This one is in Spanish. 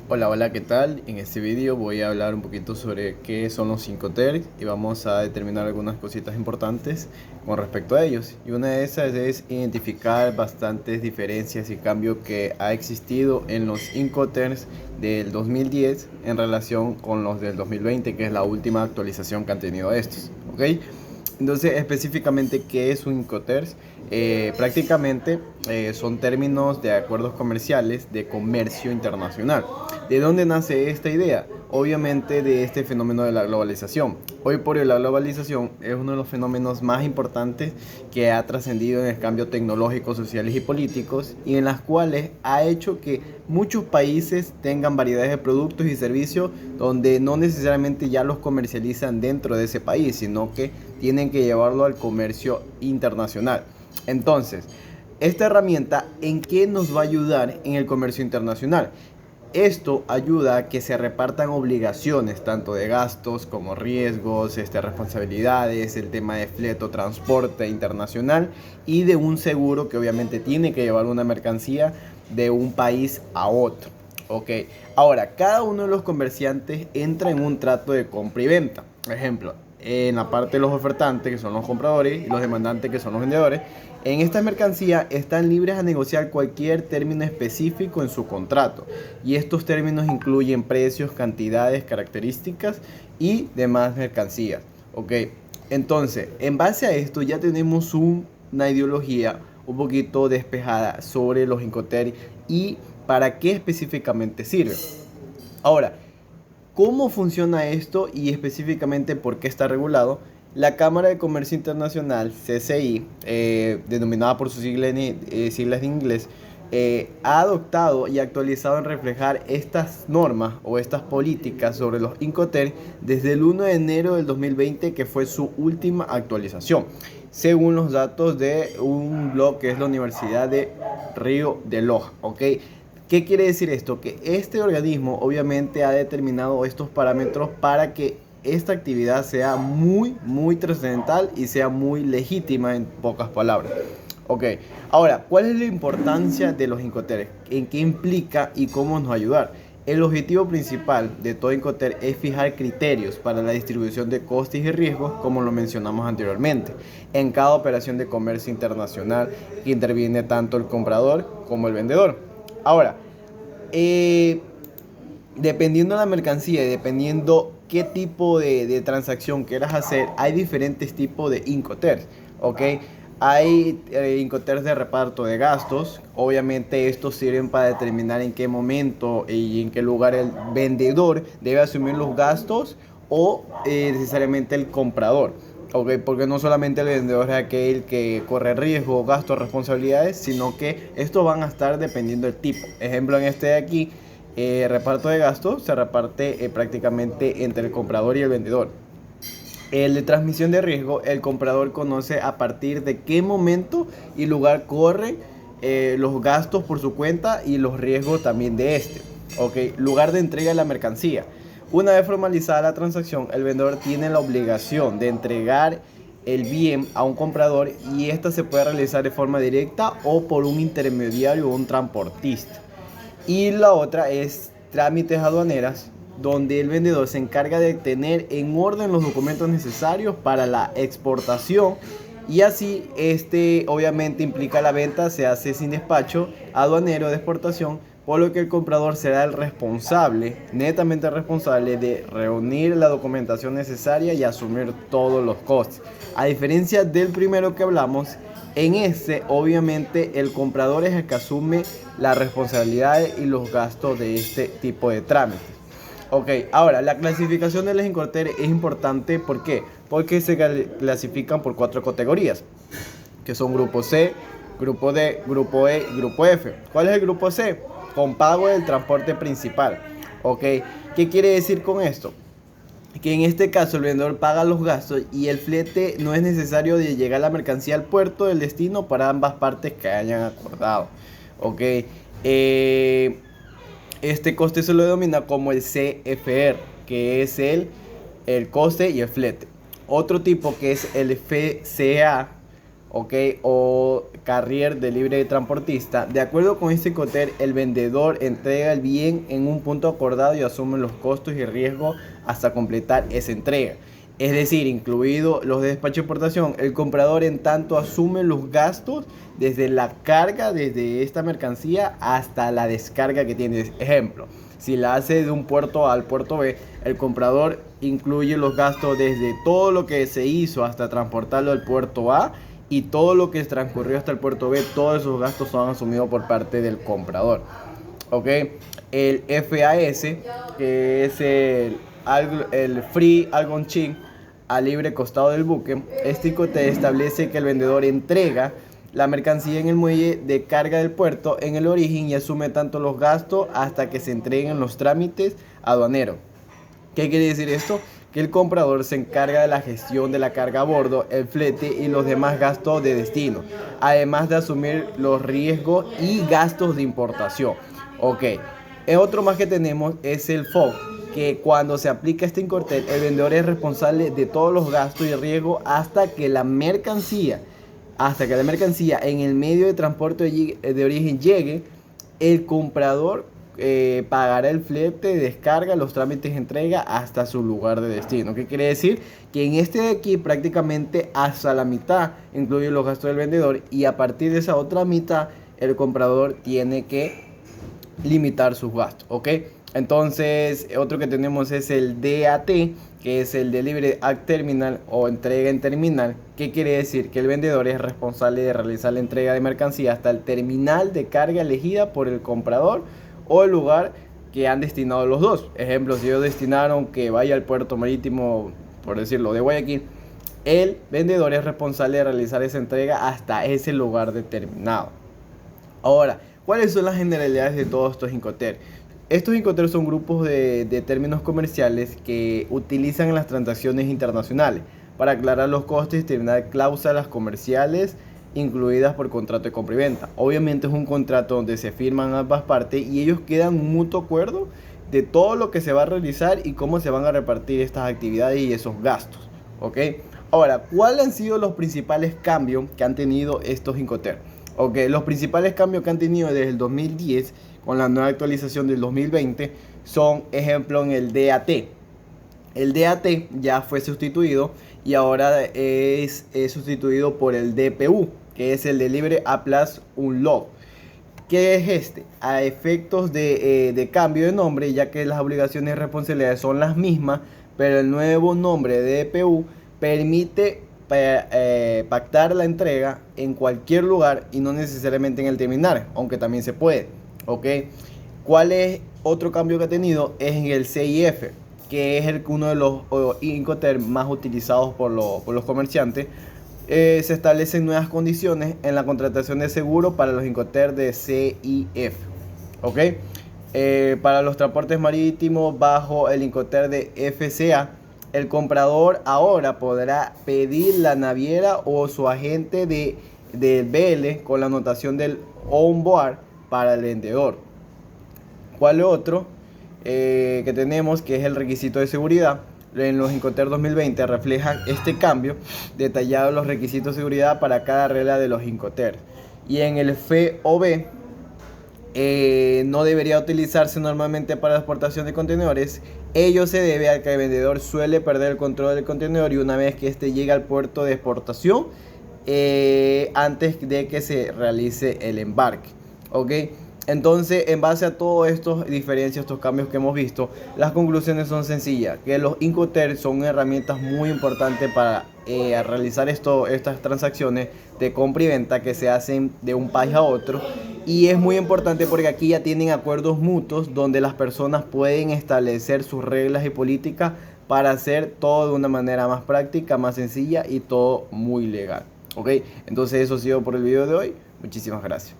Hola, hola, ¿qué tal? En este vídeo voy a hablar un poquito sobre qué son los Incoterms y vamos a determinar algunas cositas importantes con respecto a ellos. Y una de esas es identificar bastantes diferencias y cambios que ha existido en los Incoterms del 2010 en relación con los del 2020, que es la última actualización que han tenido estos, ¿ok? Entonces, específicamente, ¿qué es un Incoterms? Prácticamente son términos de acuerdos comerciales de comercio internacional. ¿De dónde nace esta idea? Obviamente de este fenómeno de la globalización. Hoy por hoy la globalización es uno de los fenómenos más importantes que ha trascendido en el cambio tecnológico, sociales y políticos, y en las cuales ha hecho que muchos países tengan variedades de productos y servicios donde no necesariamente ya los comercializan dentro de ese país, sino que tienen que llevarlo al comercio internacional. Entonces, esta herramienta, ¿en qué nos va a ayudar en el comercio internacional? Esto ayuda a que se repartan obligaciones, tanto de gastos como riesgos, responsabilidades, el tema de flete o transporte internacional y de un seguro que obviamente tiene que llevar una mercancía de un país a otro. Ok, ahora cada uno de los comerciantes entra en un trato de compra y venta. Por ejemplo, en la parte de los ofertantes, que son los compradores, y los demandantes, que son los vendedores, en esta mercancía están libres a negociar cualquier término específico en su contrato. Y estos términos incluyen precios, cantidades, características y demás mercancías. Ok, entonces, en base a esto ya tenemos una ideología un poquito despejada sobre los Incoterms y para qué específicamente sirve. Ahora, ¿cómo funciona esto y específicamente por qué está regulado? La Cámara de Comercio Internacional, CCI, denominada por sus siglas en inglés, ha adoptado y actualizado en reflejar estas normas o estas políticas sobre los Incoterms desde el 1 de enero del 2020, que fue su última actualización, según los datos de un blog que es la Universidad de Río de Loja, ¿ok? ¿Qué quiere decir esto? Que este organismo obviamente ha determinado estos parámetros para que esta actividad sea muy trascendental y sea muy legítima, en pocas palabras. Ok, ahora, ¿cuál es la importancia de los Incoterms? ¿En qué implica y cómo nos ayudar? El objetivo principal de todo Incoterm es fijar criterios para la distribución de costes y riesgos, como lo mencionamos anteriormente, en cada operación de comercio internacional que interviene tanto el comprador como el vendedor. Ahora, eh, dependiendo de la mercancía y dependiendo qué tipo de transacción quieras hacer, hay diferentes tipos de Incoterms, ¿ok? Hay Incoterms de reparto de gastos. Obviamente estos sirven para determinar en qué momento y en qué lugar el vendedor debe asumir los gastos o necesariamente el comprador. Okay, porque no solamente el vendedor es aquel que corre riesgo, gastos, responsabilidades, sino que estos van a estar dependiendo del tipo. Ejemplo, en este de aquí, reparto de gastos se reparte prácticamente entre el comprador y el vendedor. El de transmisión de riesgo, el comprador conoce a partir de qué momento y lugar corre los gastos por su cuenta y los riesgos también de este. Okay, lugar de entrega de la mercancía. Una vez formalizada la transacción, el vendedor tiene la obligación de entregar el bien a un comprador y esta se puede realizar de forma directa o por un intermediario o un transportista. Y la otra es trámites aduaneras, donde el vendedor se encarga de tener en orden los documentos necesarios para la exportación y así obviamente implica la venta se hace sin despacho aduanero de exportación, por lo que el comprador será el responsable, netamente responsable de reunir la documentación necesaria y asumir todos los costes. A diferencia del primero que hablamos, en este obviamente el comprador es el que asume las responsabilidades y los gastos de este tipo de trámites. Ok, ahora la clasificación de los Incoterms es importante. ¿Por qué? Porque se clasifican por 4 categorías, que son grupo C, grupo D, grupo E y grupo F. ¿Cuál es el grupo C? Con pago del transporte principal. Ok, ¿qué quiere decir con esto? Que en este caso el vendedor paga los gastos y el flete no es necesario de llegar la mercancía al puerto del destino para ambas partes que hayan acordado. Ok, este coste se lo denomina como el CFR, que es el coste y el flete. Otro tipo que es el FCA, ¿ok? O carrier de libre transportista. De acuerdo con este Incoterm, el vendedor entrega el bien en un punto acordado y asume los costos y riesgos hasta completar esa entrega. Es decir, incluido los de despacho de exportación, el comprador en tanto asume los gastos desde la carga, desde esta mercancía hasta la descarga que tiene. Ejemplo, si la hace de un puerto A al puerto B, el comprador incluye los gastos desde todo lo que se hizo hasta transportarlo al puerto A y todo lo que transcurrió hasta el puerto B. Todos esos gastos son asumidos por parte del comprador. ¿Ok? El FAS, que es el Free Algon Ship a libre costado del buque, este Incoterm establece que el vendedor entrega la mercancía en el muelle de carga del puerto en el origen y asume tanto los gastos hasta que se entreguen los trámites aduaneros. ¿Qué quiere decir esto? Que el comprador se encarga de la gestión de la carga a bordo, el flete y los demás gastos de destino, además de asumir los riesgos y gastos de importación. Ok, otro más que tenemos es el FOB, que cuando se aplica este Incoterm, el vendedor es responsable de todos los gastos y riesgos hasta que la mercancía en el medio de transporte de origen llegue. El comprador pagará el flete, descarga, los trámites de entrega hasta su lugar de destino. ¿Qué quiere decir? Que en este de aquí prácticamente hasta la mitad incluye los gastos del vendedor y a partir de esa otra mitad el comprador tiene que limitar sus gastos, ¿ok? Entonces, otro que tenemos es el DAT, que es el Delivery at Terminal o entrega en terminal. ¿Qué quiere decir? Que el vendedor es responsable de realizar la entrega de mercancía hasta el terminal de carga elegida por el comprador o el lugar que han destinado los dos. Ejemplo, si ellos destinaron que vaya al puerto marítimo, por decirlo, de Guayaquil, el vendedor es responsable de realizar esa entrega hasta ese lugar determinado. Ahora, ¿cuáles son las generalidades de todos estos Incoterm? Estos Incoterm son grupos de términos comerciales que utilizan en las transacciones internacionales para aclarar los costes y determinar cláusulas comerciales incluidas por contrato de compra y venta. Obviamente es un contrato donde se firman ambas partes y ellos quedan un mutuo acuerdo de todo lo que se va a realizar y cómo se van a repartir estas actividades y esos gastos. ¿Ok? Ahora, ¿cuáles han sido los principales cambios que han tenido estos Incoterm? Ok, los principales cambios que han tenido desde el 2010 con la nueva actualización del 2020 son, ejemplo, en el DAT. El DAT ya fue sustituido y ahora es sustituido por el DPU, que es el Delivery at Place Unload. ¿Qué es este? A efectos de cambio de nombre, ya que las obligaciones y responsabilidades son las mismas, pero el nuevo nombre de DPU permite pactar la entrega en cualquier lugar y no necesariamente en el terminal, aunque también se puede. ¿Ok? ¿Cuál es otro cambio que ha tenido? Es en el CIF, que es uno de los Incoterm más utilizados por los comerciantes. Se establecen nuevas condiciones en la contratación de seguro para los Incoterm de CIF. ¿Ok? Para los transportes marítimos bajo el Incoterm de FCA, el comprador ahora podrá pedir la naviera o su agente de BL con la anotación del onboard para el vendedor. ¿Cuál otro que tenemos? Que es el requisito de seguridad. En los Incoterm 2020 reflejan este cambio detallado los requisitos de seguridad para cada regla de los Incoterm. Y en el FOB no debería utilizarse normalmente para la exportación de contenedores. Ello se debe a que el vendedor suele perder el control del contenedor y una vez que este llega al puerto de exportación, antes de que se realice el embarque. ¿Ok? Entonces, en base a todas estas diferencias, estos cambios que hemos visto, las conclusiones son sencillas, que los Incoterm son herramientas muy importantes para realizar estas transacciones de compra y venta que se hacen de un país a otro. Y es muy importante porque aquí ya tienen acuerdos mutuos donde las personas pueden establecer sus reglas y políticas para hacer todo de una manera más práctica, más sencilla y todo muy legal. ¿Ok? Entonces eso ha sido por el video de hoy. Muchísimas gracias.